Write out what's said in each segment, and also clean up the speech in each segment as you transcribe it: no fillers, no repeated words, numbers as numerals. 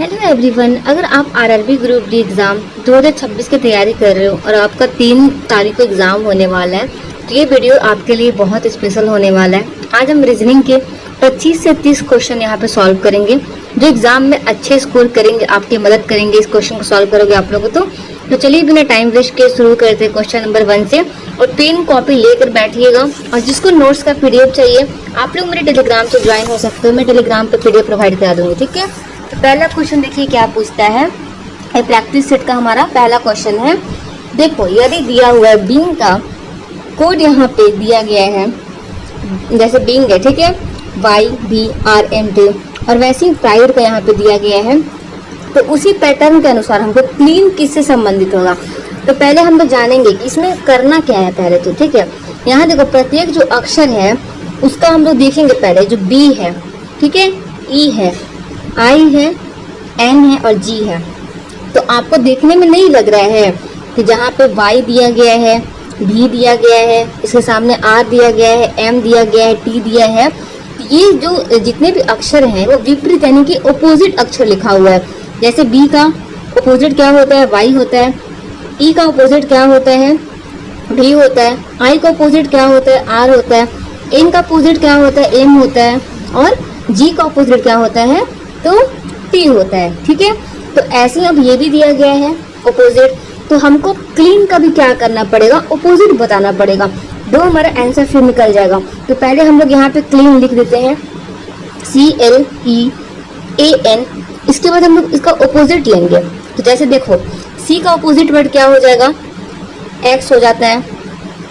Hello everyone, अगर आप RRB group D exam 2026 की तैयारी कर रहे हो और आपका 3 तारीख को एग्ज़ाम होने वाला है तो ये वीडियो आपके लिए बहुत स्पेशल होने वाला है। आज हम रीजनिंग के 25 से 30 क्वेश्चन यहाँ पे सॉल्व करेंगे जो एग्जाम में अच्छे स्कोर करेंगे, आपकी मदद करेंगे। इस क्वेश्चन को सॉल्व करोगे आप लोगों तो चलिए बिना टाइम वेस्ट के शुरू करते हैं क्वेश्चन नंबर 1 से। और पेन कॉपी लेकर बैठिएगा और जिसको नोट्स का पीडीएफ चाहिए आप लोग मेरे टेलीग्राम से ज्वाइन हो सकते हो। मैं टेलीग्राम पे पीडीएफ प्रोवाइड करा दूंगी, ठीक है। तो पहला क्वेश्चन देखिए क्या पूछता है। प्रैक्टिस सेट का हमारा पहला क्वेश्चन है। देखो, यदि दिया हुआ है बिंग का कोड यहाँ पे दिया गया है, जैसे बिंग है, ठीक है, YBRMT, और वैसे ही प्राइड का यहाँ पे दिया गया है, तो उसी पैटर्न के अनुसार हमको क्लीन किससे संबंधित होगा। तो पहले हम लोग जानेंगे कि इसमें करना क्या है पहले तो, ठीक है। यहाँ देखो, प्रत्येक जो अक्षर है उसका हम लोग देखेंगे पहले। जो B है, ठीक है, E है, I है, N है और G है। तो आपको देखने में नहीं लग रहा है कि जहाँ पे Y दिया गया है, B दिया गया है, इसके सामने R दिया गया है, M दिया गया है, T दिया है, ये जो जितने भी अक्षर हैं वो विपरीत यानी कि ऑपोजिट अक्षर लिखा हुआ है। जैसे B का ऑपोजिट क्या होता है, Y होता है। E का ऑपोजिट क्या होता है, B होता है। I का ऑपोजिट क्या होता है, R होता है। N का ऑपोजिट क्या होता है, M होता है। और G का ऑपोजिट क्या होता है, तो T होता है, ठीक है। तो ऐसे ही अब ये भी दिया गया है ऑपोजिट, तो हमको क्लीन का भी क्या करना पड़ेगा, ऑपोजिट बताना पड़ेगा। दो हमारा आंसर फिर निकल जाएगा। तो पहले हम लोग यहाँ पे क्लीन लिख देते हैं, CLEAN। इसके बाद हम लोग इसका ऑपोजिट लेंगे। तो जैसे देखो, C का ऑपोजिट वर्ड क्या हो जाएगा, X हो जाता है।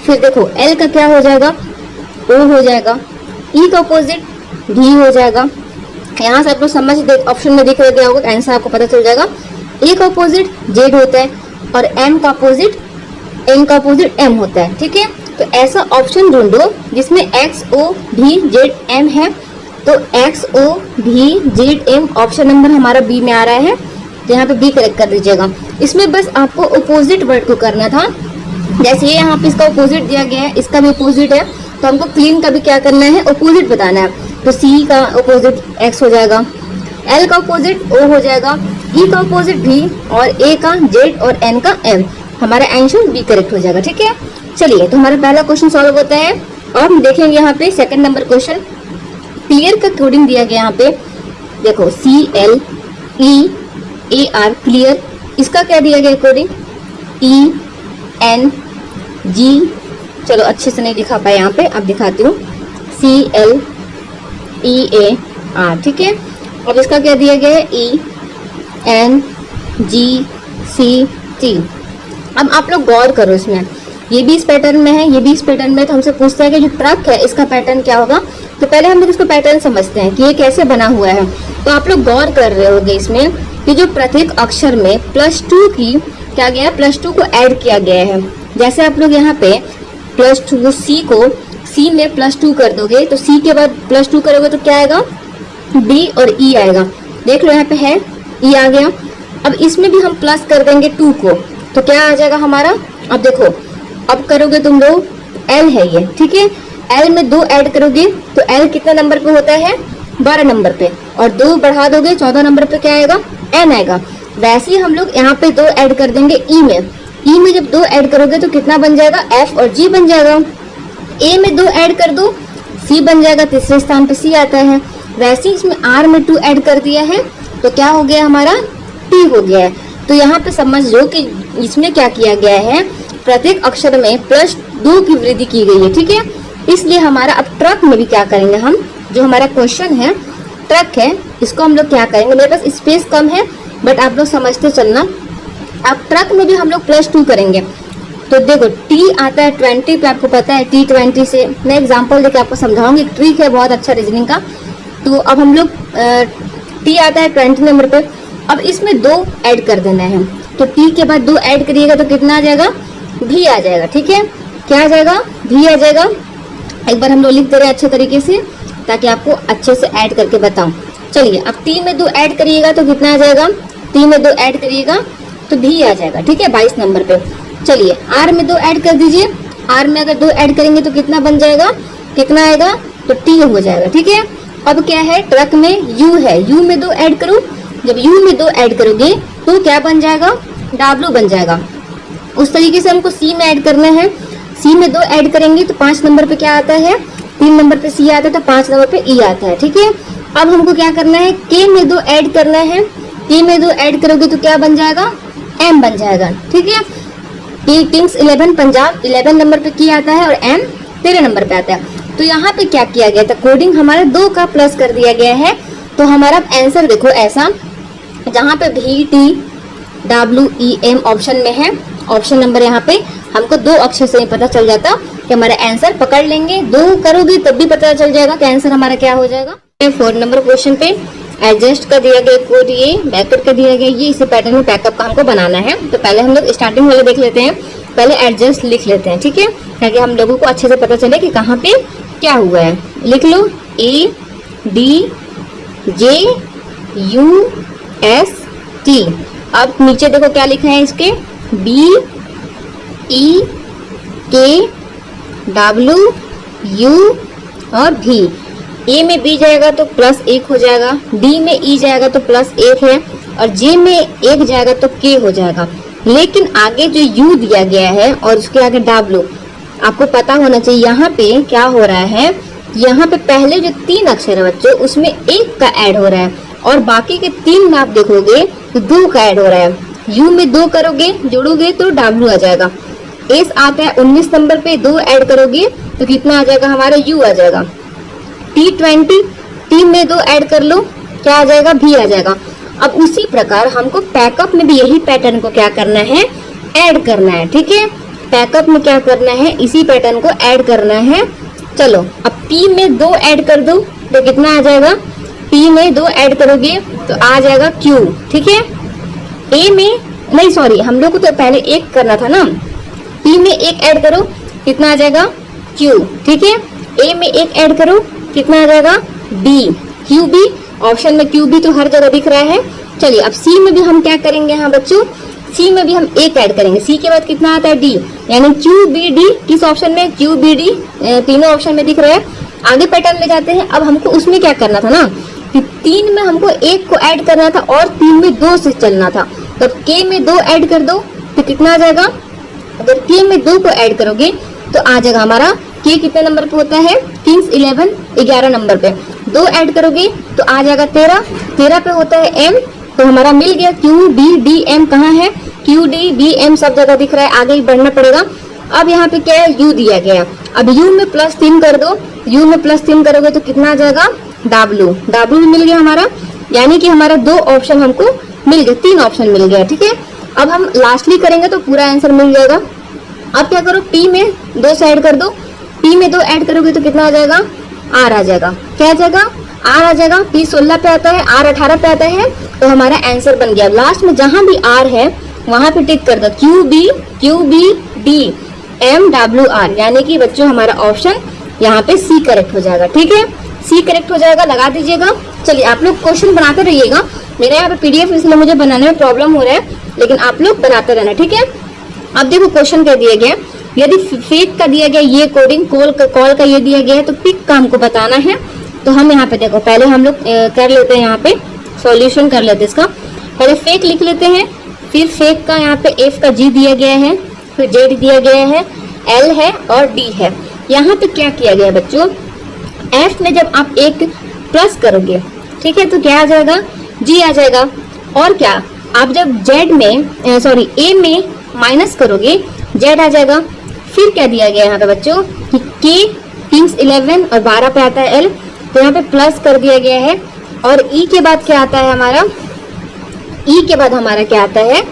फिर देखो L का क्या हो जाएगा, O हो जाएगा। E का ऑपोजिट D हो जाएगा। यहाँ से आप लोग समझ ऑप्शन में दिख रहे होगा, आंसर आपको पता चल जाएगा। A का ऑपोजिट Z होता है और N का ऑपोजिट M होता है, ठीक है। तो ऐसा ऑप्शन ढूंढो जिसमें X O V Z M है। तो X O V Z M option number हमारा B में आ रहा है, तो यहाँ पे B करेक्ट कर दीजिएगा। इसमें बस आपको ऑपोजिट वर्ड को करना था। जैसे ये यहाँ पे इसका ऑपोजिट दिया गया है, इसका भी ऑपोजिट है, तो हमको क्लीन का भी क्या करना है, ऑपोजिट बताना है। तो C का ऑपोजिट X हो जाएगा, L का ऑपोजिट O हो जाएगा, E का ऑपोजिट V और A का Z और N का M। हमारा आंसर B करेक्ट हो जाएगा, ठीक है। चलिए, तो हमारा पहला क्वेश्चन सॉल्व होता है। और हम देखेंगे यहाँ पे सेकंड नंबर क्वेश्चन। क्लियर का कोडिंग दिया गया यहाँ पे, देखो CLEAR क्लियर। इसका क्या दिया गया कोडिंग, ENG। चलो अच्छे से नहीं दिखा पाए यहाँ पे, अब दिखाती हूँ, CLEAR, ठीक है। अब इसका क्या दिया गया है, ENGCT। अब आप लोग गौर करो, इसमें ये भी इस पैटर्न में है, ये भी इस पैटर्न में। तो हमसे पूछता है कि जो ट्रक है इसका पैटर्न क्या होगा। तो पहले हम लोग इसको पैटर्न समझते हैं कि ये कैसे बना हुआ है। तो आप लोग गौर कर रहे होंगे इसमें कि जो प्रत्येक अक्षर में +2 की क्या गया है, +2 को ऐड किया गया है। जैसे आप लोग यहाँ पे +2 C में +2 कर दोगे, तो C के बाद +2 करोगे तो क्या आएगा, D और E आएगा। देख लो यहाँ पे है E आ गया। अब इसमें भी हम प्लस कर देंगे 2 को, तो क्या आ जाएगा हमारा। अब देखो, अब करोगे तुम लोग, L है ये, ठीक है। L में 2 ऐड करोगे तो L कितना नंबर पे होता है, 12 नंबर पे, और 2 बढ़ा दोगे 14 नंबर पे क्या आएगा, N आएगा। वैसे ही हम लोग यहाँ पे 2 ऐड कर देंगे E में। E में जब 2 ऐड करोगे तो कितना बन जाएगा, F और G बन जाएगा। A में 2 ऐड कर दो, C बन जाएगा, तीसरे स्थान पे C आता है। वैसे ही इसमें R में 2 ऐड कर दिया है तो क्या हो गया हमारा, T हो गया है। तो यहाँ पे समझ लो कि इसमें क्या किया गया है, प्रत्येक अक्षर में +2 की वृद्धि की गई है, ठीक है। इसलिए हमारा अब ट्रक में भी क्या करेंगे हम, जो हमारा क्वेश्चन है ट्रक है, इसको हम लोग क्या करेंगे, मेरे पास स्पेस कम है बट आप लोग समझते चलना। अब ट्रक में भी हम लोग +2 करेंगे। तो देखो T आता है 20 पे, आपको पता है T20 से मैं एग्जांपल देके आपको समझाऊंगी, ट्रिक है बहुत अच्छा रीजनिंग का। तो अब हम लोग T आता है 20 नंबर पे। अब इसमें 2 ऐड कर देना है, तो T के बाद 2 ऐड करिएगा तो कितना आ जाएगा, V आ जाएगा, ठीक है। क्या आ जाएगा, V आ जाएगा। एक बार हम लोग लिख दे रहे हैं अच्छे तरीके से ताकि आपको अच्छे से ऐड करके बताऊं। चलिए, अब T में 2 ऐड करिएगा तो कितना आ जाएगा, T में 2 ऐड करिएगा तो V आ जाएगा, ठीक है, 22 नंबर पे। चलिए, R में 2 ऐड कर दीजिए। R में अगर 2 ऐड करेंगे तो कितना बन जाएगा, कितना आएगा, तो T हो जाएगा, ठीक है। अब क्या है, ट्रक में U है, U में 2 ऐड करूं जब U में 2 ऐड करोगे तो क्या बन जाएगा, W बन जाएगा। उस तरीके से हमको C में ऐड करना है। C में 2 ऐड करेंगे तो 5 नंबर पे क्या आता है, 3 नंबर पे C आता है, तो 5 नंबर पे E आता है। ठीक है, अब हमको क्या करना है, K में 2 ऐड करना है। K में 2 ऐड करोगे तो क्या बन जाएगा, M बन जाएगा। ठीक है, किंग्स 11 पंजाब 11 नंबर पे K आता है और M 13 नंबर पे आता है। तो यहाँ पे क्या किया गया था, कोडिंग हमारा 2 का प्लस कर दिया गया है। तो हमारा आंसर देखो ऐसा, जहाँ पे VTWEM ऑप्शन में है, ऑप्शन नंबर यहाँ पे हमको 2 अक्षर से पता चल जाता कि हमारा आंसर पकड़ लेंगे। 2 करोगे तब भी पता चल जाएगा कि आंसर हमारा क्या हो जाएगा। 4 नंबर क्वेश्चन पे एडजस्ट का दिया गया कोड, ये बैकअप का दिया गया, ये इसी पैटर्न में पैकअप का हमको बनाना है। तो पहले हम लोग स्टार्टिंग वाले देख लेते हैं, पहले एडजस्ट लिख लेते हैं। ठीक है, ताकि हम लोगों को अच्छे से पता चले कि कहाँ पे क्या हुआ है। लिख लो ADJUST। अब नीचे देखो क्या लिखा है इसके, BEKW और V। A में B जाएगा तो +1 हो जाएगा, D में E जाएगा तो +1 है, और J में 1 जाएगा तो K हो जाएगा। लेकिन आगे जो U दिया गया है और उसके आगे W, आपको पता होना चाहिए यहाँ पे क्या हो रहा है। यहाँ पे पहले जो 3 अक्षर है बच्चों, उसमें 1 का ऐड हो रहा है, और बाकी के 3 में आप देखोगे तो 2 का ऐड हो रहा है। U में 2 करोगे, जोड़ोगे तो W आ जाएगा। S आता है 19 नंबर पे, 2 ऐड करोगे तो कितना आ जाएगा, हमारा U आ जाएगा। T20, T में 2 ऐड कर लो, क्या आ जाएगा, V आ जाएगा। अब उसी प्रकार हमको पैकअप में भी यही पैटर्न को क्या करना है, ऐड करना है। ठीक है, पैकअप में क्या करना है, इसी पैटर्न को ऐड करना है। चलो अब P में 2 ऐड कर दो तो कितना आ जाएगा, P में 2 ऐड करोगे तो आ जाएगा Q। ठीक है, A में नहीं, सॉरी, हम लोग को तो पहले 1 करना था ना। P में 1 ऐड करो, कितना आ जाएगा, Q। ठीक है, A में 1 ऐड करो, कितना आ जाएगा, B। QB ऑप्शन में QB तो हर जगह दिख रहा है। चलिए अब C में भी हम क्या करेंगे, हाँ बच्चों, C में भी हम 1 ऐड करेंगे। C के बाद कितना आता है, D, यानी QBD। किस ऑप्शन में, QBD, तीनों ऑप्शन में दिख रहा है। आगे पैटर्न ले जाते हैं। अब हमको उसमें क्या करना था ना, कि 3 में हमको 1 को ऐड करना था और 3 में 2 से चलना था। तो K में 2 ऐड कर दो तो कितना आ जाएगा, अगर K में 2 को ऐड करोगे तो आ जाएगा हमारा K कितने नंबर पे होता है, किंग्स 11 नंबर पे। 2 ऐड करोगे तो आ जाएगा 13 पे होता है M। तो हमारा मिल गया QBDM। कहाँ है, QDBM सब जगह दिख रहा है, आगे ही बढ़ना पड़ेगा। अब यहाँ पे क्या है, U दिया गया। अब U में +3 कर दो, U में +3 करोगे तो कितना आ जाएगा, W भी मिल गया हमारा, यानी कि हमारा 2 ऑप्शन हमको मिल गए, 3 ऑप्शन मिल गया। ठीक है, अब हम लास्टली करेंगे तो पूरा आंसर मिल जाएगा। अब क्या करो, P में 2 से ऐड कर दो, P में 2 ऐड करोगे तो कितना आ जाएगा, R आ जाएगा। क्या आ जाएगा, R आ जाएगा। P 16 पे आता है, R 18 पे आता है, तो हमारा आंसर बन गया। लास्ट में जहां भी R है वहां पे टिक कर दो, QBDMWR, यानी कि बच्चों हमारा ऑप्शन यहाँ पे C करेक्ट हो जाएगा। ठीक है, C करेक्ट हो जाएगा, लगा दीजिएगा। चलिए आप लोग क्वेश्चन बनाते रहिएगा। मेरे यहाँ पे PDF इसलिए मुझे बनाने में प्रॉब्लम हो रहा है, लेकिन आप लोग बनाते रहना। ठीक है, अब देखो क्वेश्चन क्या दिया गया, यदि फेक का दिया गया ये कोडिंग, कॉल का ये दिया गया है, तो पिक का हमको बताना है। तो हम यहाँ पे देखो, पहले हम लोग कर लेते हैं, यहाँ पे सॉल्यूशन कर लेते हैं इसका। पहले फेक लिख लेते हैं, फिर फेक का यहाँ पे F का G दिया गया है, फिर Z दिया गया है, L है और D है। यहाँ पे क्या किया गया बच्चों, F में जब आप एक प्लस करोगे, ठीक है, तो क्या आ जाएगा, G आ जाएगा। और क्या, आप जब Z में A में माइनस करोगे, Z आ जाएगा। फिर क्या दिया गया यहाँ पे बच्चों, कि K किंग्स 11 और 12 पे आता है L, तो यहाँ पे प्लस कर दिया गया है। और E के बाद क्या आता है हमारा, E के बाद हमारा क्या आता है,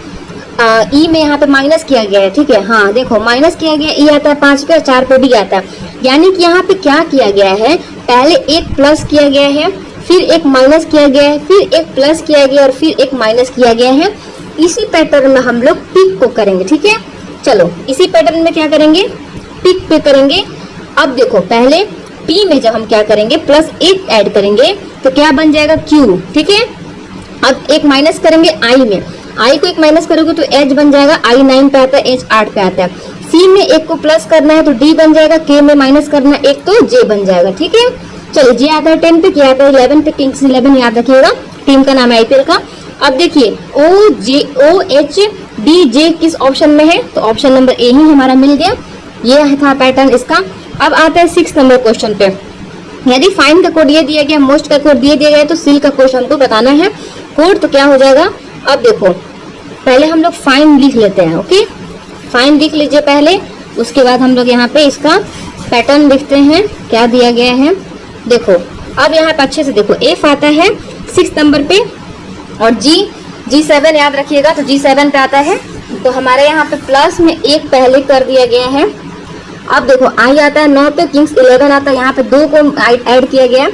E में यहाँ पे माइनस किया गया है। ठीक है, हाँ देखो माइनस किया गया, E आता है 5 पे और 4 पे भी आता है। यानी कि यहाँ पे क्या किया गया है, पहले एक प्लस किया गया है, फिर एक माइनस किया गया है, फिर एक प्लस किया गया और फिर एक माइनस किया गया है। इसी पैटर्न में हम लोग पिक को करेंगे। ठीक है, चलो इसी पैटर्न में क्या करेंगे, पिक पे करेंगे। अब देखो पहले P में जब हम क्या करेंगे, +1 ऐड करेंगे तो क्या बन जाएगा, Q। ठीक है, अब एक माइनस करेंगे I में, I को एक माइनस करोगे तो H बन जाएगा, I 9 पे आता है, H 8 पे आता है। C में एक को प्लस करना है तो D बन जाएगा, K में माइनस करना है एक तो J बन जाएगा। ठीक है, चलिए J आता है 10 पे, K आता है 11 पे, किंग्स 11 याद रखिएगा, टीम का नाम है IPL का। अब देखिए OHDJ किस ऑप्शन में है, तो ऑप्शन नंबर ए ही हमारा मिल गया। ये था पैटर्न इसका। अब आता है 6 नंबर क्वेश्चन पे। यदि फाइंड का कोड ये दिया गया, मोस्ट का कोड दिया गया है, तो सील का क्वेश्चन को बताना है कोड, तो क्या हो जाएगा। अब देखो पहले हम लोग फाइंड लिख लेते हैं। ओके, फाइंड लिख लीजिए पहले, उसके बाद हम लोग यहाँ पे इसका पैटर्न लिखते हैं क्या दिया गया है। देखो अब यहाँ पे अच्छे से देखो, एफ आता है 6 नंबर पे और G7 याद रखिएगा, तो G7 पे आता है। तो हमारे यहाँ पे प्लस में एक पहले कर दिया गया है। अब देखो आई आता है 9 पे, किंग्स 11 आता है, यहाँ पे 2 को ऐड किया गया है।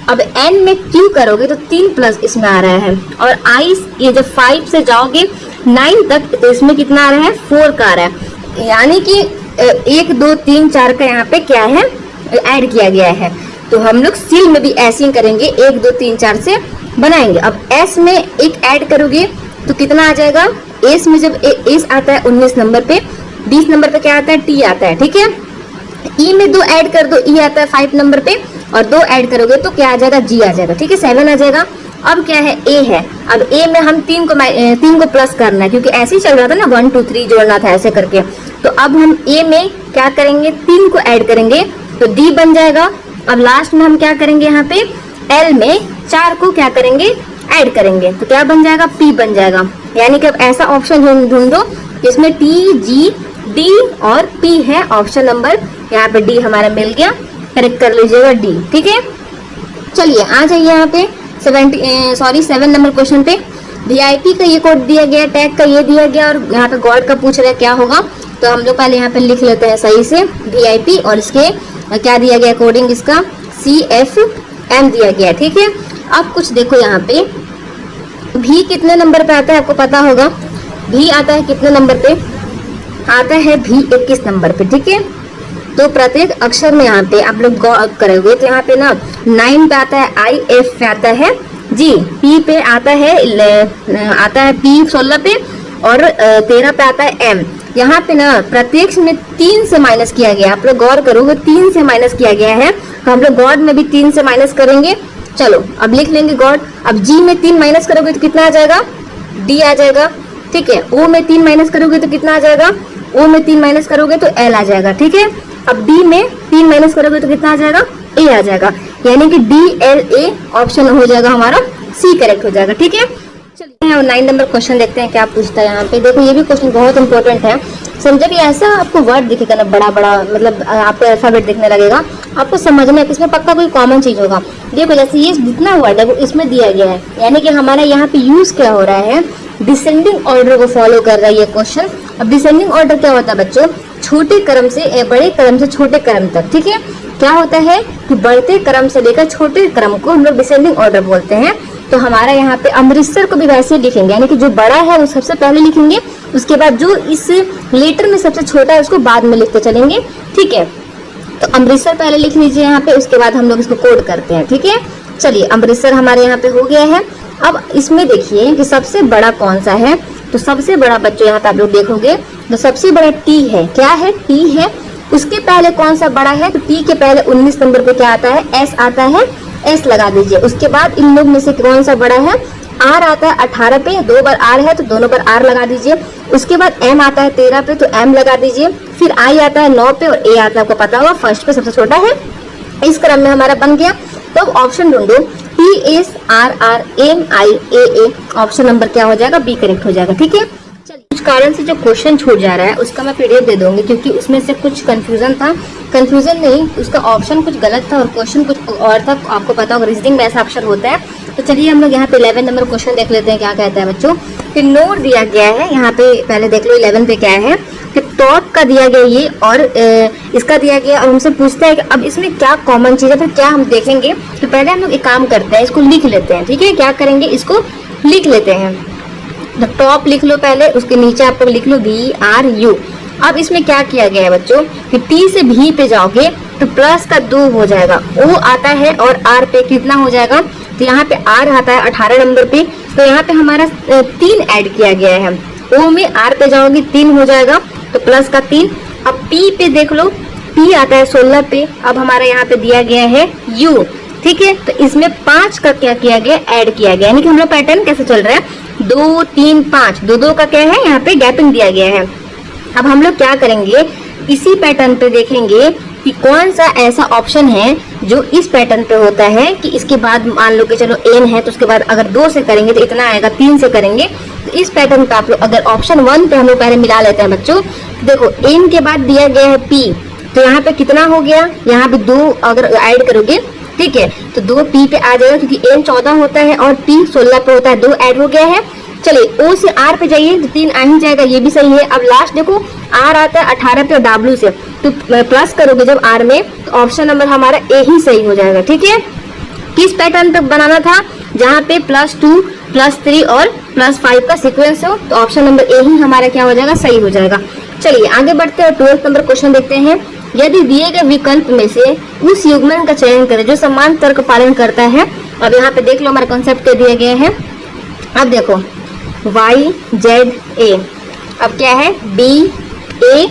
अब n में q करोगे तो 3 प्लस इसमें आ रहा है, और i ये जब 5 से जाओगे 9 तक तो इसमें कितना आ रहा है, 4 का आ रहा है। यानी कि 1 2 3 4 का यहाँ पे क्या है, ऐड किया गया है। तो हम लोग सील में भी ऐसे ही करेंगे, 1 2 3 4 से बनाएंगे। अब s में एक ऐड करोगे तो कितना आ जाएगा, s में जब s आता है 19 नंबर पे, 20 नंबर पे क्या आता है, t आता है। ठीक है, e में 2 ऐड कर दो, e आता है 5 नंबर पे, और 2 ऐड करोगे तो क्या आ जाएगा, g आ जाएगा। ठीक है, 7 आ जाएगा। अब क्या है, a है। अब a में हम 3 को प्लस करना है, क्योंकि ऐसे ही चल रहा था ना, 1 2 3 जोड़ना था ऐसे करके। तो अब हम a में क्या करेंगे, 3 को ऐड करेंगे तो d बन जाएगा। अब लास्ट में हम क्या करेंगे, यहाँ पे l में 4 को क्या करेंगे, ऐड करेंगे, तो क्या बन जाएगा, p बन जाएगा। यानी कि अब ऐसा ऑप्शन ढूंढो जिसमें t g d और p है। ऑप्शन नंबर यहाँ पे d हमारा मिल गया, करेक्ट कर लीजिएगा d। ठीक है, चलिए आ जाइए यहाँ पे 7 नंबर क्वेश्चन पे। VIP का ये कोड दिया गया, टैग का ये दिया गया, और यहाँ पे गॉड का पूछ रहा है क्या होगा। तो हम लोग पहले यहाँ पे लिख लेते हैं सही से VIP, और इसके क्या दिया गया कोडिंग, इसका CFM दिया गया। ठीक है, अब कुछ देखो यहाँ पे भी कितने नंबर पे आता है, आपको पता होगा। भी आता है कितने नंबर पे, आता है भी 21 नंबर पे। ठीक है, तो प्रत्येक अक्षर में यहाँ पे आप लोग गौर करोगे तो यहाँ पे ना 9 पे आता है I, F पे आता है G, P पे आता है P 16 पे, और 13 पे आता है M। यहाँ पे ना प्रत्येक में 3 से माइनस किया गया, आप लोग गौर करोगे 3 से माइनस किया गया है। तो हम लोग गॉड में भी 3 से माइनस करेंगे। चलो अब लिख लेंगे गॉड। अब G में 3 माइनस करोगे तो कितना आ जाएगा, D आ जाएगा। ठीक है, O में 3 माइनस करोगे तो कितना आ जाएगा, O में 3 माइनस करोगे तो L आ जाएगा। ठीक है, अब D में 3 माइनस करोगे तो कितना आ जाएगा, A आ जाएगा। यानी कि DLA ऑप्शन हो जाएगा हमारा, C करेक्ट हो जाएगा। ठीक है, चलिए 9 नंबर क्वेश्चन देखते हैं क्या पूछता है यहाँ पे। देखो ये भी क्वेश्चन बहुत इंपॉर्टेंट है। समझे कि ऐसा आपको वर्ड दिखेगा ना बड़ा बड़ा, मतलब आपको अल्फाबेट दिखने लगेगा, आपको समझना है कि इसमें पक्का कोई कॉमन चीज होगा। देखो जैसे ये जितना वर्ड है वो इसमें दिया गया है, यानी कि हमारा यहाँ पे यूज क्या हो रहा है, डिसेंडिंग ऑर्डर को फॉलो कर रहा है ये क्वेश्चन। अब डिसेंडिंग ऑर्डर क्या होता है बच्चों, छोटे क्रम से बड़े क्रम से छोटे क्रम तक। ठीक है, क्या होता है कि बढ़ते क्रम से लेकर छोटे क्रम को हम लोग डिसेंडिंग ऑर्डर बोलते हैं। तो हमारा यहाँ पे अमृतसर को भी वैसे लिखेंगे, यानी कि जो बड़ा है वो सबसे पहले लिखेंगे, उसके बाद जो इस लेटर में सबसे छोटा है उसको बाद में लिखते चलेंगे। ठीक है, तो अमृतसर पहले लिख लीजिए यहाँ पे, उसके बाद हम लोग इसको कोड करते हैं। ठीक है, चलिए अमृतसर हमारे यहाँ पे हो गया है। अब इसमें देखिए कि सबसे बड़ा कौन सा है, तो सबसे बड़ा बच्चों यहाँ पे आप लोग देखोगे तो सबसे बड़ा T है। क्या है, T है। उसके पहले कौन सा बड़ा है, तो T के पहले 19 नंबर पे क्या आता है, S आता है, S लगा दीजिए। उसके बाद इन लोग में से कौन सा बड़ा है, R आता है 18 पे, 2 बार R है तो दोनों पर R लगा दीजिए। उसके बाद M आता है 13 पे तो M लगा दीजिए। फिर I आता है 9 पे और A आता है, आपको पता होगा फर्स्ट पे सबसे छोटा है। इस क्रम में हमारा बन गया। तो अब ऑप्शन ढूंढो, TSRRMIAA ऑप्शन नंबर क्या हो जाएगा, B करेक्ट हो जाएगा। ठीक है, कुछ कारण से जो क्वेश्चन छूट जा रहा है उसका मैं पीडीएफ दे दूंगी, क्योंकि उसमें से कुछ कंफ्यूजन था, कंफ्यूजन नहीं, उसका ऑप्शन कुछ गलत था और क्वेश्चन कुछ और था। आपको पता होगा रीजनिंग में ऐसा अक्षर होता है। तो चलिए हम लोग यहाँ पे 11 नंबर क्वेश्चन देख लेते हैं क्या कहता है बच्चों। फिर नोट दिया गया है यहाँ पे, पहले देख लो 11 पे क्या है कि टॉप का दिया गया ये और इसका दिया गया, और हमसे पूछता है कि अब इसमें क्या कॉमन चीज है, फिर क्या हम देखेंगे। तो पहले हम लोग एक काम करते हैं, इसको लिख लेते हैं। ठीक है, क्या करेंगे, इसको लिख लेते हैं। तो टॉप लिख लो पहले, उसके नीचे आप लोग लिख लो VRU। अब इसमें क्या किया गया है बच्चों कि T से V पे जाओगे तो प्लस का 2 हो जाएगा, O आता है और R पे कितना हो जाएगा, तो यहाँ पे R आता है 18 नंबर पे, तो यहाँ पे हमारा 3 ऐड किया गया है। O में R पे जाओगे 3 हो जाएगा तो प्लस का 3। अब P पे देख लो, P आता है 16 पे, अब हमारा यहाँ पे दिया गया है U। ठीक है, तो इसमें 5 का क्या किया गया, ऐड किया गया। यानी कि हम लोग पैटर्न कैसे चल रहा है, 2 3 5, 2 का क्या है यहाँ पे गैपिंग दिया गया है। अब हम लोग क्या करेंगे, इसी पैटर्न पे देखेंगे कि कौन सा ऐसा ऑप्शन है जो इस पैटर्न पे होता है कि इसके बाद मान लो कि चलो n है तो उसके बाद अगर 2 से करेंगे तो इतना आएगा, 3 से करेंगे तो इस पैटर्न पे आप लोग अगर ऑप्शन 1 पे हम लोग पहले मिला लेते हैं बच्चों। देखो n के बाद दिया गया है p, तो यहाँ पे कितना हो गया, यहाँ पे 2 अगर ऐड करोगे ठीक है तो 2 p पे आ जाएगा, क्योंकि n 14 होता है और p 16 पे होता है, 2 ऐड हो गया है। चलिए o से r पे जाइए तो 3 आ ही जाएगा, ये भी सही है। अब लास्ट देखो r आता है 18 पे और w से, तो प्लस करोगे जब r में तो ऑप्शन नंबर हमारा ए ही सही हो जाएगा। ठीक है, किस पैटर्न पे बनाना था, जहाँ पे +2 +3 और +5 का सीक्वेंस हो, तो ऑप्शन नंबर ए ही हमारा क्या हो जाएगा, सही हो जाएगा। चलिए आगे बढ़ते हैं, 12 नंबर क्वेश्चन देखते हैं। यदि दिए गए विकल्प में से उस युग्मन का चयन करें जो समान तर्क पालन करता है। अब यहाँ पे देख लो हमारा कॉन्सेप्ट क्या दिया गया है। अब देखो y z a, अब क्या है b a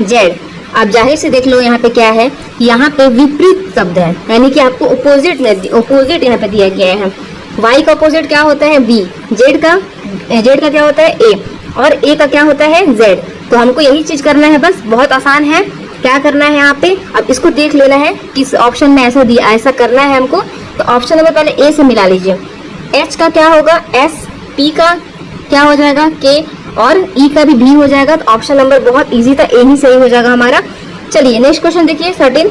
z। अब जाहिर से देख लो यहाँ पे क्या है, यहाँ पे विपरीत शब्द है, यानी कि आपको अपोजिट यहाँ पे दिया गया है। y का अपोजिट क्या होता है b, z का क्या होता है a, और a का क्या होता है z। तो हमको यही चीज करना है, बस बहुत आसान है। क्या करना है यहाँ पे, अब इसको देख लेना है किस ऑप्शन में ऐसा दिया, ऐसा करना है हमको। तो ऑप्शन नंबर पहले ए से मिला लीजिए, h का क्या होगा s, p का क्या हो जाएगा k, और e का भी b हो जाएगा। तो ऑप्शन नंबर बहुत इजी था, ए ही सही हो जाएगा हमारा। चलिए नेक्स्ट क्वेश्चन देखिए 13,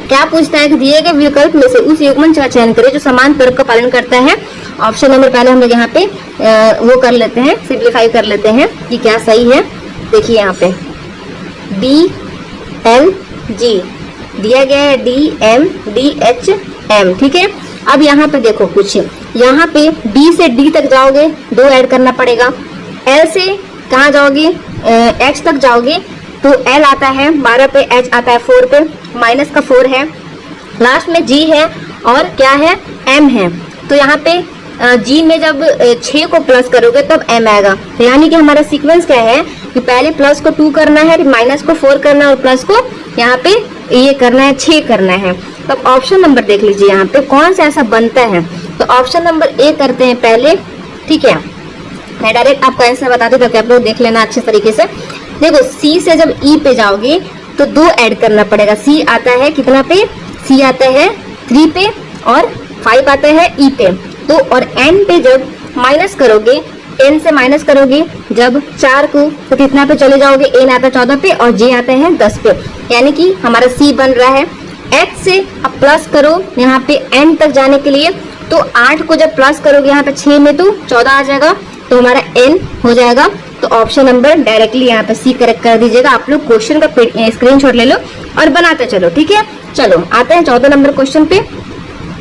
क्या पूछता है कि दिए गए विकल्प में से उस युग्मन का चयन करें जो समान तर्क का पालन करता है। ऑप्शन नंबर पहले हम लोग यहाँ पे वो कर लेते हैं, सिंप्लीफाई कर लेते हैं कि क्या सही है। देखिए यहाँ पे D L G दिया गया है, D M D H M, ठीक है। अब यहाँ पे देखो कुछ, यहाँ पे B से D तक जाओगे 2 ऐड करना पड़ेगा, L से कहाँ जाओगे H तक जाओगे तो L आता है 12 पे, H आता है 4 पे, माइनस का 4 है, लास्ट में G है और क्या है M है। तो यहाँ पे G में जब 6 को प्लस करोगे तब M आएगा। तो यानी कि हमारा सीक्वेंस क्या है कि पहले प्लस को 2 करना है, माइनस को 4 करना है और प्लस को यहाँ पे ये करना है 6 करना है। तो अब ऑप्शन नंबर देख लीजिए यहाँ पे कौन सा ऐसा बनता है। तो ऑप्शन नंबर ए करते हैं पहले, ठीक है। मैं डायरेक्ट आपको आंसर बता दूं ताकि आप लोग देख लेना अच्छे तरीके से। देखो सी से जब ई पे जाओगे तो 2 ऐड करना पड़ेगा। सी आता है कितना पे, सी आता है 3 पे और 5 आता है ई पे। तो और एन पे जब माइनस करोगे, एन से माइनस करोगे जब 4 को तो कितना पे चले जाओगे, एन आता है 14 पे और जे आता है 10 पे, यानी कि हमारा सी बन रहा है। एच से अब प्लस करो यहाँ पे एन तक जाने के लिए, तो 8 को जब प्लस करोगे यहाँ पे 6 में तो 14 आ जाएगा, तो हमारा एन हो जाएगा। तो ऑप्शन नंबर डायरेक्टली यहाँ पे सी करेक्ट कर दीजिएगा। आप लोग क्वेश्चन का स्क्रीनशॉट ले लो और बनाते चलो, ठीक है। चलो आते हैं 14 नंबर क्वेश्चन पे।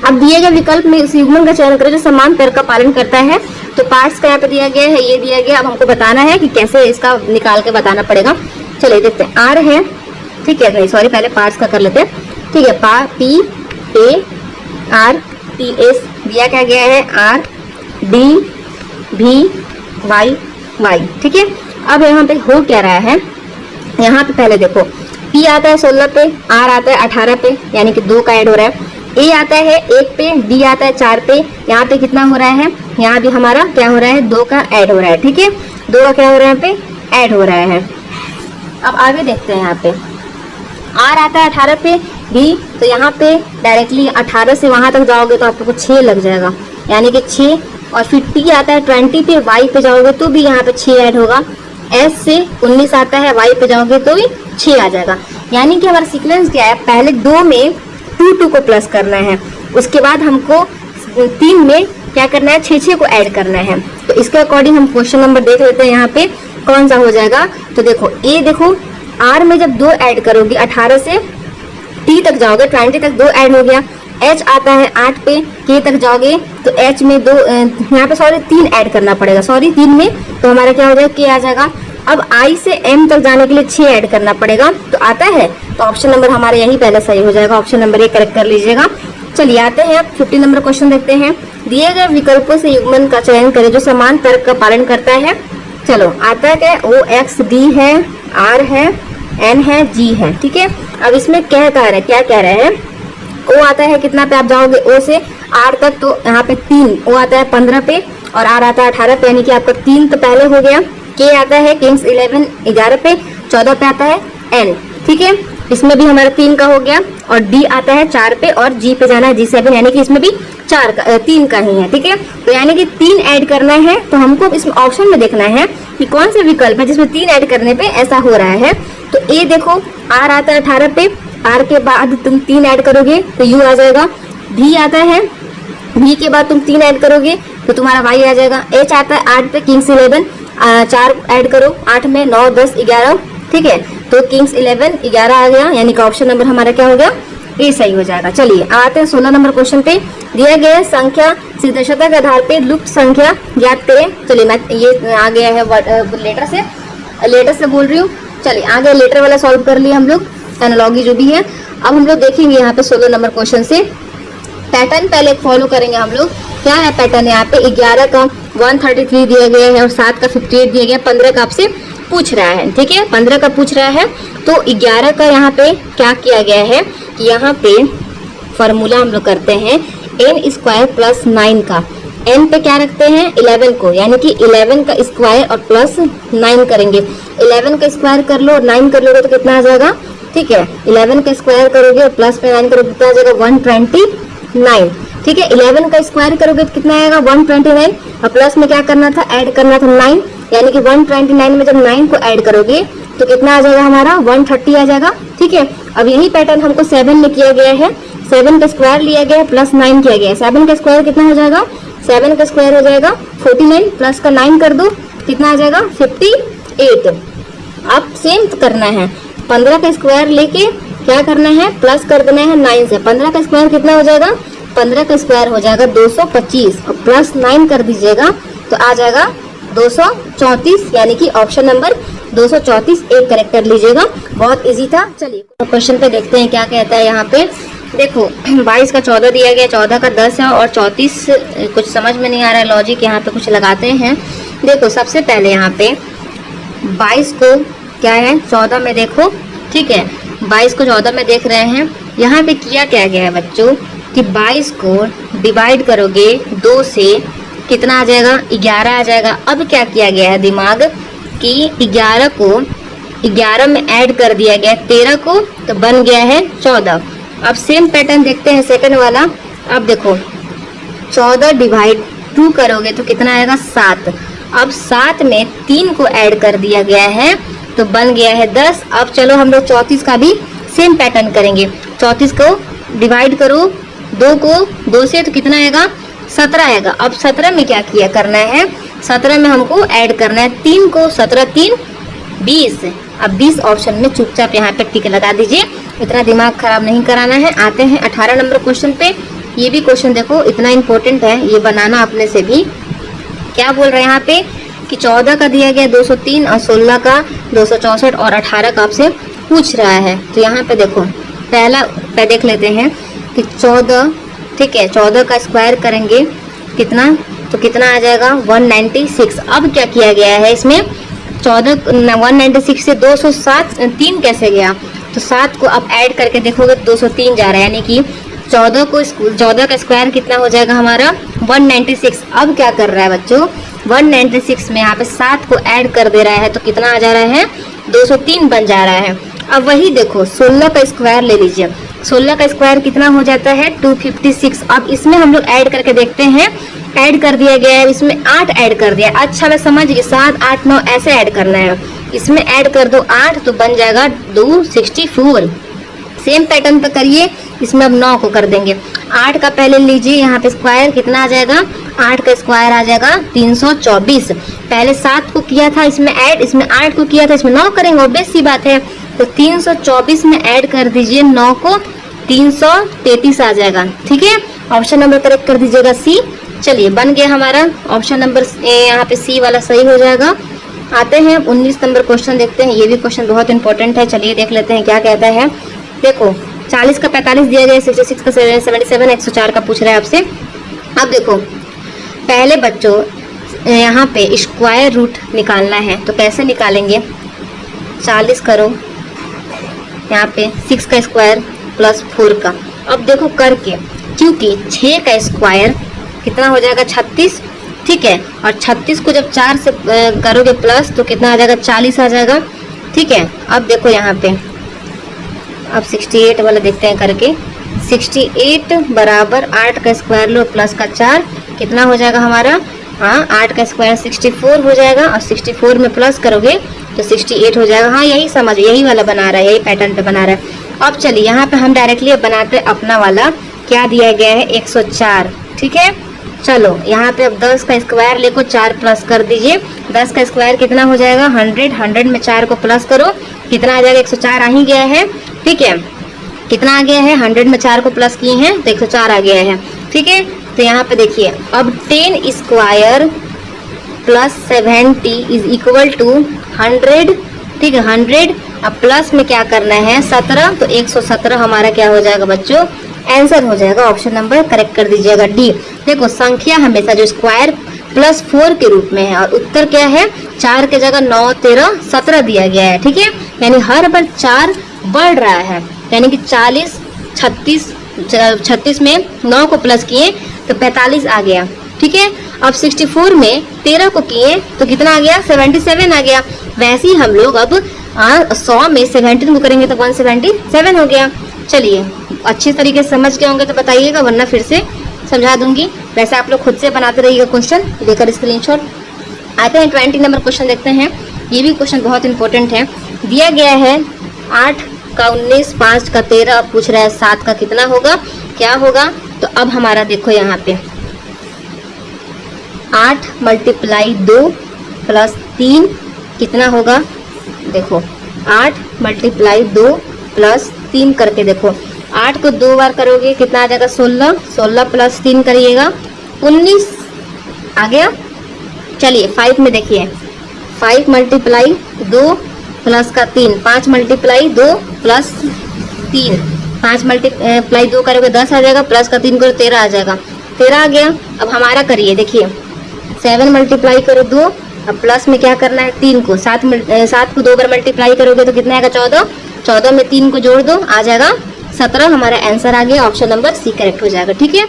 अब दिए गए विकल्प में उस युग्मन का चयन करें जो समान तर्क का पालन करता है। तो पार्ट्स का यहाँ पे दिया गया है, ये दिया गया। अब हमको बताना है कि कैसे इसका निकाल के बताना पड़ेगा। चलिए देखते हैं, आर है, ठीक है, नहीं सॉरी पहले पार्ट्स का कर लेते हैं, ठीक है। P A R T S दिया क्या गया है, आर डी भी वाई वाई, ठीक है। अब यहाँ पे हो क्या रहा है, यहाँ पे पहले देखो P आता है 16 पे, R आता है 18 पे, यानी कि 2 का ऐड हो रहा है। A आता है 1 पे, D आता है 4 पे, यहाँ पे कितना हो रहा है, यहाँ भी हमारा क्या हो रहा है 2 का ऐड हो रहा है, ठीक है। 2 का क्या हो रहा है यहाँ पे ऐड हो रहा है। अब आगे देखते हैं, यहाँ पे R आता है 18 पे, B तो यहाँ पे डायरेक्टली 18 से वहां तक जाओगे तो आपको 6 लग जाएगा, यानी कि 6। और फिर T आता है 20 पे, Y पे जाओगे तो भी यहाँ पे 6 ऐड होगा। S से 19 आता है, Y पे जाओगे तो भी 6 आ जाएगा। यानी कि हमारा सीक्वेंस क्या है, पहले 2 में 2 को प्लस करना है, उसके बाद हमको 3 में क्या करना है 6 को ऐड करना है। तो इसके अकॉर्डिंग हम क्वेश्चन नंबर देख लेते हैं यहाँ पे कौन सा हो जाएगा। तो देखो A देखो, R में जब 2 ऐड करोगे 18 से T तक जाओगे 20 तक 2 ऐड हो गया। H आता है 8 पे, K तक जाओगे तो H में 2 यहाँ पे सॉरी 3 ऐड करना पड़ेगा, सॉरी 3 में तो हमारा क्या हो जाएगा K आ जाएगा। अब I से M तक जाने के लिए 6 ऐड करना पड़ेगा, तो आता है। तो ऑप्शन नंबर हमारा यही पहले सही हो जाएगा, ऑप्शन नंबर 1 करेक्ट कर लीजिएगा। चलिए आते हैं अब 15 नंबर क्वेश्चन देखते हैं। दिए गए विकल्पों से युग्मन का चयन करें जो समान तर्क का पालन करता है। चलो आता है क्या, O X D है, R है, N है, G है, ठीक है। अब इसमें क्या कह रहे हैं, क्या कह रहे हैं, O आता है कितना पे आप जाओगे, O से R तक तो यहाँ पे 3, O आता है 15 पे और आर आता है 18 पे, यानी कि आपका 3 तो पहले हो गया। के आता है किंग्स 11 11 पे, 14 पे आता है एन, ठीक है, इसमें भी हमारा 3 का हो गया। और डी आता है 4 पे और जी पे जाना है G7, यानी कि इसमें भी 3 का ही है, ठीक है। तो यानी कि 3 ऐड करना है, तो हमको इस ऑप्शन में देखना है कि कौन सा विकल्प है जिसमें 3 ऐड करने पे ऐसा हो रहा है। तो ए देखो, आर आता है 18 पे, आर के बाद तुम 3 ऐड करोगे तो यू आ जाएगा। भी आता है, भी के बाद तुम 3 ऐड करोगे तो तुम्हारा वाई आ जाएगा। एच आता है 8 पे, किंग्स 11 4 ऐड करो, 8 में 9 10 11, ठीक है, तो किंग्स 11 11 आ गया, यानी कि ऑप्शन नंबर हमारा क्या हो गया, ए सही हो जाएगा। चलिए आते हैं 16 नंबर क्वेश्चन पे। दिया गया संख्या सदस्यता के आधार पे लुप्त संख्या ज्ञात करें। चलिए मैं ये आ गया है लेटर से बोल रही हूँ। चलिए आगे लेटर वाला सॉल्व कर लिया हम लोग, एनालॉजी जो भी है। अब हम लोग देखेंगे यहाँ पे 16 नंबर क्वेश्चन से पैटर्न पहले फॉलो करेंगे हम लोग। क्या है पैटर्न, यहाँ पे 11 का 133 दिया गया है और 7 का 58 दिया गया, 15 का आपसे पूछ रहा है, ठीक है, 15 का पूछ रहा है। तो 11 का यहाँ पे क्या किया गया है कि यहाँ पे फॉर्मूला हम लोग करते हैं n² प्लस 9 का। n पे क्या रखते हैं 11 को, यानी कि 11 का स्क्वायर और प्लस 9 करेंगे। 11 का स्क्वायर कर लो और 9 कर लोगे तो कितना आ जाएगा, ठीक है, 11 का स्क्वायर करोगे और प्लस पे 9 करोगे कितना आ जाएगा 129, ठीक है। 11 का स्क्वायर करोगे तो कितना आएगा 129 और प्लस में क्या करना था, ऐड करना था 9, यानी कि 129 में जब 9 को ऐड करोगे तो कितना आ जाएगा हमारा 130 आ जाएगा, ठीक है। अब यही पैटर्न हमको 7 में किया गया है, 7 का स्क्वायर लिया गया है प्लस 9 किया गया है। 7 का स्क्वायर कितना हो जाएगा, 7 का स्क्वायर हो जाएगा 49 प्लस का 9 कर दो कितना आ जाएगा 58। अब सेम करना है, 15 का स्क्वायर लेके क्या करना है, प्लस कर देना है 9 से। 15 का स्क्वायर कितना हो जाएगा, 15 का स्क्वायर हो जाएगा 225 और प्लस 9 कर दीजिएगा तो आ जाएगा 234, यानी कि ऑप्शन नंबर 234 एक करेक्ट कर लीजिएगा। बहुत इजी था। चलिए क्वेश्चन पे देखते हैं क्या कहता है। यहाँ पे देखो 22 का 14 दिया गया, 14 का 10 है और 34 कुछ समझ में नहीं आ रहा है लॉजिक, यहाँ पे कुछ लगाते हैं। देखो सबसे पहले यहाँ पे 22 को क्या है 14 में देखो, ठीक है, 22 को 14 में देख रहे हैं। यहाँ पे किया क्या गया है बच्चों कि 22 को डिवाइड करोगे 2 से कितना आ जाएगा 11 आ जाएगा। अब क्या किया गया है दिमाग कि 11 को 11 में ऐड कर दिया गया 13 को तो बन गया है 14। अब सेम पैटर्न देखते हैं सेकंड वाला। अब देखो 14 डिवाइड 2 करोगे तो कितना आएगा 7। अब 7 में 3 को ऐड कर दिया गया है तो बन गया है 10। अब चलो हम लोग 34 का भी सेम पैटर्न करेंगे। 34 को डिवाइड करो 2 को 2 से तो कितना आएगा 17 आएगा। अब 17 में क्या किया करना है, 17 में हमको ऐड करना है 3 को, 17 3 20। अब 20 ऑप्शन में चुपचाप यहाँ पे टिक लगा दीजिए, इतना दिमाग खराब नहीं कराना है। आते हैं 18 नंबर क्वेश्चन पे। ये भी क्वेश्चन देखो इतना इम्पोर्टेंट है, ये बनाना अपने से भी। क्या बोल रहे हैं यहाँ पे कि 14 का दिया गया 203 और 16 का 264 और 18 का आपसे पूछ रहा है। तो यहाँ पे देखो पहला पे देख लेते हैं कि 14, ठीक है, 14 का स्क्वायर करेंगे कितना तो कितना आ जाएगा 196। अब क्या किया गया है इसमें 196 से 207 3 कैसे गया, तो 7 को अब ऐड करके देखोगे 203 जा रहा है, यानी कि 14 का स्क्वायर कितना हो जाएगा हमारा 196। अब क्या कर रहा है बच्चों 196 में यहाँ पे 7 को ऐड कर दे रहा है तो कितना आ जा रहा है 203 बन जा रहा है। अब वही देखो 16 का स्क्वायर ले लीजिए, 16 का स्क्वायर कितना हो जाता है 256। अब इसमें हम लोग ऐड करके देखते हैं, ऐड कर दिया गया है, इसमें 8 ऐड कर दिया। अच्छा मैं समझ गई 7 8 9 ऐसे ऐड करना है, इसमें ऐड कर दो 8 तो बन जाएगा 264। सेम पैटर्न पे करिए, इसमें अब 9 को कर देंगे। 8 का पहले लीजिए, यहाँ पे स्क्वायर कितना आ जाएगा 8 का स्क्वायर आ जाएगा 324। पहले 7 को किया था इसमें ऐड, इसमें 8 को किया था, इसमें 9 करेंगे, ऑब्वियस सी बात है। तो 324 में ऐड कर दीजिए 9 को 333 आ जाएगा, ठीक है। ऑप्शन नंबर करेक्ट कर दीजिएगा सी। चलिए बन गया हमारा ऑप्शन नंबर यहाँ पे सी वाला सही हो जाएगा। आते हैं 19 नंबर क्वेश्चन देखते हैं। ये भी क्वेश्चन बहुत इंपॉर्टेंट है, चलिए देख लेते हैं क्या कहता है। देखो 40 का 45 दिया गया, 66 का 77, 104 का पूछ रहा है आपसे। अब देखो पहले बच्चों यहाँ पे स्क्वायर रूट निकालना है, तो कैसे निकालेंगे 40 करो यहाँ पे 6 का स्क्वायर प्लस 4 का। अब देखो करके, क्योंकि 6 का स्क्वायर कितना हो जाएगा 36, ठीक है। और 36 को जब 4 से करोगे प्लस तो कितना आ जाएगा, 40 आ जाएगा, ठीक है। अब देखो यहाँ पे, अब 68 वाला देखते हैं करके। 68 बराबर 8 का स्क्वायर लो प्लस का 4, कितना हो जाएगा हमारा, हाँ 8 का स्क्वायर 64 हो जाएगा, और 64 में प्लस करोगे तो 68 हो जाएगा। हाँ यही समझ, यही वाला बना रहा है, यही पैटर्न पे बना रहा है। अब चलिए यहाँ पे हम डायरेक्टली बनाते हैं अपना वाला, क्या दिया गया है 104, ठीक है। चलो यहाँ पे अब 10 का स्क्वायर लेको 4 प्लस कर दीजिए। 10 का स्क्वायर कितना हो जाएगा 100, 100 में 4 को प्लस करो, कितना आ जाएगा 104 आ ही गया है, ठीक है। कितना आ गया है, 100 में 4 को प्लस किए हैं तो 104 आ गया है, ठीक है। तो यहाँ पे देखिए अब 10 square plus 70 is equal to 100, ठीक है 100। अब प्लस में क्या करना है 17, तो 117 हमारा क्या हो जाएगा बच्चों, आंसर हो जाएगा। ऑप्शन नंबर करेक्ट कर दीजिएगा डी। देखो संख्या हमेशा जो स्क्वायर प्लस 4 के रूप में है, और उत्तर क्या है 4 के जगह 9, 13, 17 दिया गया है, ठीक है। यानी हर बार 4 बढ़ रहा है, यानी कि 40, 36 में 9 को प्लस किए तो 45 आ गया, ठीक है। अब 64 में 13 को किए तो कितना आ गया 77 आ गया। वैसे ही हम लोग अब 100 में 17 को करेंगे तो 177 हो गया। चलिए अच्छी तरीके से समझ के होंगे तो बताइएगा, वरना फिर से समझा दूंगी। वैसे आप लोग खुद से बनाते रहिएगा क्वेश्चन, लेकर स्क्रीनशॉट। आते हैं 20 नंबर क्वेश्चन देखते हैं। ये भी क्वेश्चन बहुत इंपॉर्टेंट है। दिया गया है 8 का 19, 5 का 13, अब पूछ रहा है 7 का कितना होगा, क्या होगा। तो अब हमारा देखो यहाँ पे 8 मल्टीप्लाई 2 प्लस 3 कितना होगा, देखो 8 मल्टीप्लाई 2 प्लस 3 करके देखो, 8 को 2 बार करोगे कितना आ जाएगा 16, 16 प्लस 3 करिएगा 19 आ गया। चलिए 5 में देखिए, 5 मल्टीप्लाई 2 प्लस का 3, 5 मल्टीप्लाई 2 प्लस 3, 5 मल्टीप्लाई 2 करोगे 10 आ जाएगा, प्लस का 3 करो 13 आ जाएगा, 13 आ गया। अब हमारा करिए, देखिए 7 मल्टीप्लाई करो 2, अब प्लस में क्या करना है 3 को, 7 को 2 बार मल्टीप्लाई करोगे तो कितना आएगा 14, 14 में 3 को जोड़ दो आ जाएगा 17, हमारा आंसर आ गया। ऑप्शन नंबर सी करेक्ट हो जाएगा, ठीक है।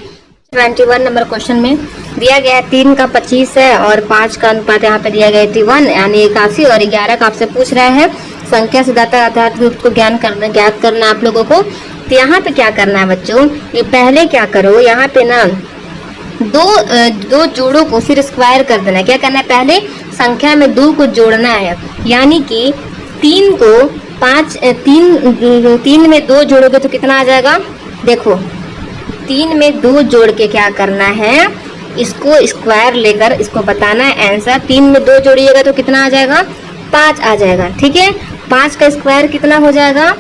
21 नंबर क्वेश्चन में दिया गया है 3 का 25 है और 5 का अनुपात यहाँ पे दिया गया है 81 यानी 81, और 11 का आपसे पूछ रहा है संख्या से दाता आधार रूप को ज्ञात करना आप लोगों को। तो यहाँ पे क्या करना है बच्चों, ये पहले क्या करो, यहाँ पे ना दो जोड़ों को फिर स्क्वायर कर देना है। क्या करना है, पहले संख्या में 2 को जोड़ना है, यानी कि 3 को 5, 3 में 2 जोड़ोगे तो कितना आ जाएगा, देखो 3 में 2 जोड़ के क्या करना है, इसको स्क्वायर लेकर इसको बताना है आंसर। 3 में 2 जोड़िएगा तो कितना आ जाएगा 5 आ जाएगा, ठीक है। 5 का स्क्वायर कितना हो जाएगा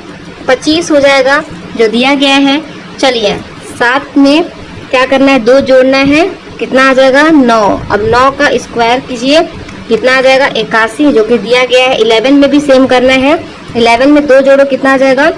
25 हो जाएगा जो दिया गया है। चलिए 7 में क्या करना है 2 जोड़ना है, कितना आ जाएगा 9, अब 9 का स्क्वायर कीजिए कितना आ जाएगा 81 जो कि दिया गया है। 11 में भी सेम करना है, 11 में 2 जोड़ो कितना आ जाएगा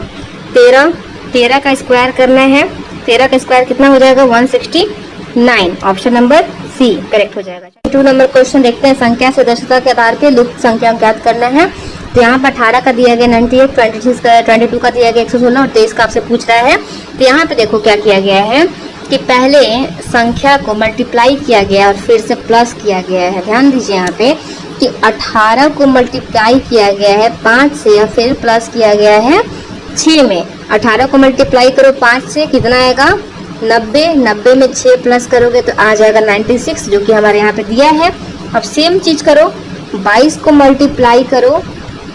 13, 13 का स्क्वायर करना है, 13 का स्क्वायर कितना हो जाएगा 169, ऑप्शन नंबर सी करेक्ट हो जाएगा। 2 नंबर क्वेश्चन देखते हैं। संख्या से दशता के आधार पे लुप्त संख्या ज्ञात करना है। तो यहाँ पर 18 का दिया गया 98, 26 का 22 का दिया गया 116 और 23 का आपसे पूछ रहा है। तो यहाँ पे देखो क्या किया गया है कि पहले संख्या को मल्टीप्लाई किया गया और फिर से प्लस किया गया है। ध्यान दीजिए यहाँ पे कि 18 को मल्टीप्लाई किया गया है 5 से और फिर प्लस किया गया है 6 में। 18 को मल्टीप्लाई करो 5 से कितना आएगा 90, 90 में 6 प्लस करोगे तो आ जाएगा 96 जो कि हमारे यहाँ पे दिया है। अब सेम चीज करो, 22 को मल्टीप्लाई करो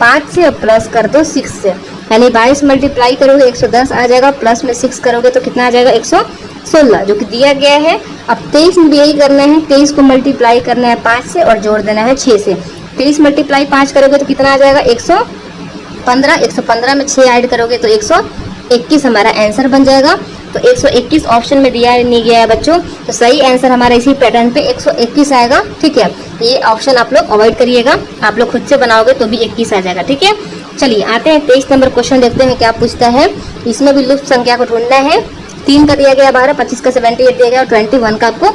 5 से और प्लस कर दो 6 से, यानी 22 मल्टीप्लाई करोगे 110 आ जाएगा, प्लस में 6 करोगे तो कितना आ जाएगा 116 जो कि दिया गया है। अब 23 में भी यही करना है, 23 को मल्टीप्लाई करना है 5 से और जोड़ देना है 6 से। 23 मल्टीप्लाई 5 करोगे तो कितना आ जाएगा 115, 115 में 6 ऐड करोगे तो 121 हमारा आंसर बन जाएगा। तो 121 ऑप्शन में दिया नहीं गया है बच्चों, तो सही आंसर हमारा इसी पैटर्न पे 121 आएगा, ठीक है। ये ऑप्शन आप लोग अवॉइड करिएगा, आप लोग खुद से बनाओगे तो भी 21 आ जाएगा, ठीक है। चलिए आते हैं 23 नंबर क्वेश्चन देखते हैं क्या पूछता है। इसमें भी लुप्त संख्या को ढूंढना है। 3 का दिया गया 12, 25 का 78 दिया गया और 21 का आपको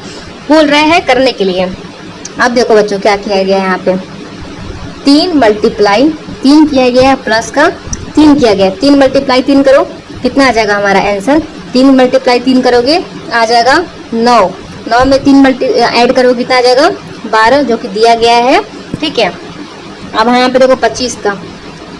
बोल रहे हैं करने के लिए। अब देखो बच्चों क्या किया गया है यहाँ पे, 3 मल्टीप्लाई 3 किया गया है प्लस का 3 किया गया, 3 मल्टीप्लाई 3 करो कितना आ जाएगा हमारा आंसर, 3 मल्टीप्लाई 3 करोगे आ जाएगा 9, 9 में 3 ऐड करो कितना आ जाएगा 12 जो कि दिया गया है। ठीक है, अब यहाँ पे देखो 25 का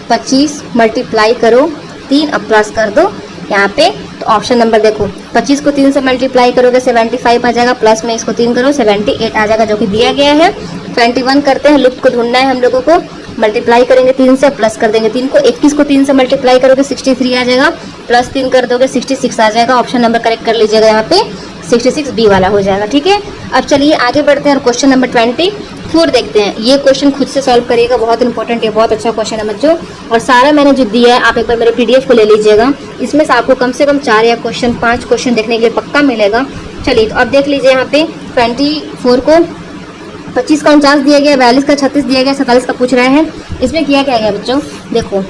25 मल्टीप्लाई करो 3 अब प्लस कर दो यहाँ पे। तो ऑप्शन नंबर देखो 25 को 3 से मल्टीप्लाई करोगे 75 आ जाएगा, प्लस में इसको 3 करो 78 आ जाएगा जो कि दिया गया है। 21 करते हैं, लुप्त को ढूंढना है हम लोगों को। मल्टीप्लाई करेंगे 3 से, प्लस कर देंगे 3 को। 21 को 3 से मल्टीप्लाई करोगे 63 आ जाएगा, प्लस 3 कर दोगे 66 आ जाएगा। ऑप्शन नंबर करेक्ट कर लीजिएगा यहाँ पे, 66 बी वाला हो जाएगा। ठीक है, अब चलिए आगे बढ़ते हैं और क्वेश्चन नंबर 24 देखते हैं। ये क्वेश्चन खुद से सॉल्व करिएगा, बहुत इंपॉर्टेंट है, बहुत अच्छा क्वेश्चन है बच्चों। और सारा मैंने जो दिया है आप एक बार मेरे PDF को ले लीजिएगा, इसमें से आपको कम से कम 4 या 5 क्वेश्चन देखने के लिए पक्का मिलेगा। चलिए तो अब देख लीजिए यहाँ पे 24 को 25 का 49 दिया गया, 42 का 36 दिया गया, 47 का पूछ रहा है। इसमें किया क्या गया बच्चों, देखो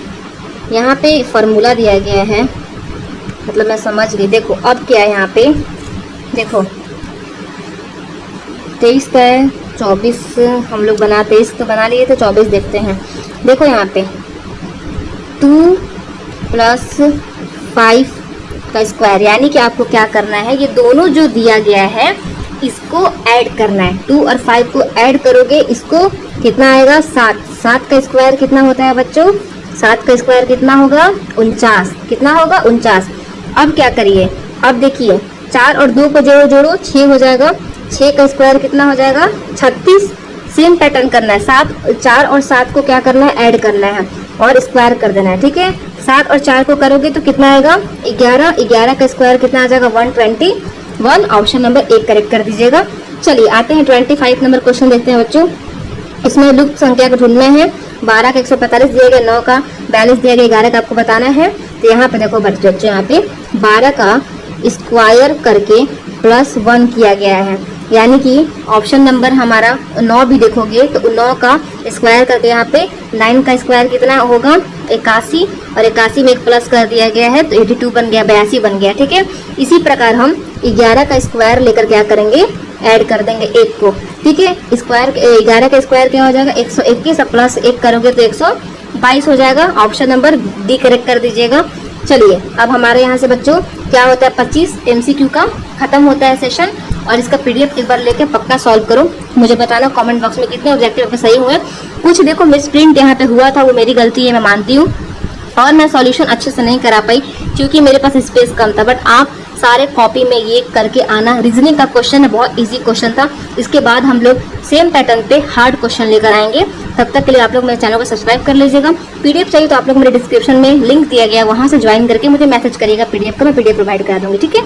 यहाँ पे फॉर्मूला दिया गया है, मतलब मैं समझ गई। देखो अब क्या है यहाँ पे, देखो 23 का है, 24 हम लोग 23 तो बना लिए थे, 24 देखते हैं। देखो यहाँ पे 2 + 5 का स्क्वायर, यानी कि आपको क्या करना है, ये दोनों जो दिया गया है इसको ऐड करना है। 2 और 5 को ऐड करोगे, इसको कितना आएगा 7। 7 का स्क्वायर कितना होता है बच्चों, 7 का स्क्वायर कितना होगा 49, कितना होगा 49। अब क्या करिए, अब देखिए 4 और 2 को जोड़ो 6 हो जाएगा, 6 का स्क्वायर कितना हो जाएगा 36। सेम पैटर्न करना है, 4 और 7 को क्या करना है ऐड करना है और स्क्वायर कर देना है। ठीक है, 7 और 4 को करोगे तो कितना आएगा 11, 11 का स्क्वायर कितना आ जाएगा 121। ऑप्शन नंबर 1 करेक्ट कर दीजिएगा। चलिए आते हैं 25 नंबर क्वेश्चन देखते हैं बच्चों। इसमें लुप्त संख्या को ढूंढना है। 12 का 145 दिया गया, 9 का 42 दिया गया, 11 का आपको बताना है। तो यहाँ पे देखो बच्चों, यहाँ पे 12 का स्क्वायर करके +1 किया गया है, यानी कि ऑप्शन नंबर हमारा 9 भी देखोगे तो 9 का स्क्वायर करके यहाँ पे 9 का स्क्वायर कितना होगा 81, और 81 में एक प्लस कर दिया गया है तो 82 बन गया, 82 बन गया। ठीक है, इसी प्रकार हम 11 का स्क्वायर लेकर क्या करेंगे ऐड कर देंगे 1 को। ठीक है, स्क्वायर 11 का स्क्वायर क्या हो जाएगा 121, और प्लस 1 करोगे तो 122 हो जाएगा। ऑप्शन नंबर डी करेक्ट कर दीजिएगा। चलिए अब हमारे यहाँ से बच्चों क्या होता है 25 MCQ का खत्म होता है सेशन, और इसका PDF एक बार लेके पक्का सॉल्व करो। मुझे बताना कमेंट बॉक्स में कितने ऑब्जेक्टिव आपके सही हुए। कुछ देखो मिस प्रिंट यहाँ पे हुआ था, वो मेरी गलती है, मैं मानती हूँ, और मैं सॉल्यूशन अच्छे से नहीं करा पाई क्योंकि मेरे पास स्पेस कम था। बट आप सारे कॉपी में ये करके आना। रीजनिंग का क्वेश्चन है, बहुत इजी क्वेश्चन था। इसके बाद हम लोग सेम पैटर्न पे हार्ड क्वेश्चन लेकर आएंगे। तब तक के लिए आप लोग मेरे चैनल को सब्सक्राइब कर लीजिएगा। PDF चाहिए तो आप लोग मेरे डिस्क्रिप्शन में लिंक दिया गया, वहाँ से ज्वाइन करके मुझे मैसेज करिएगा PDF का, मैं PDF प्रोवाइड करा दूंगी। ठीक है।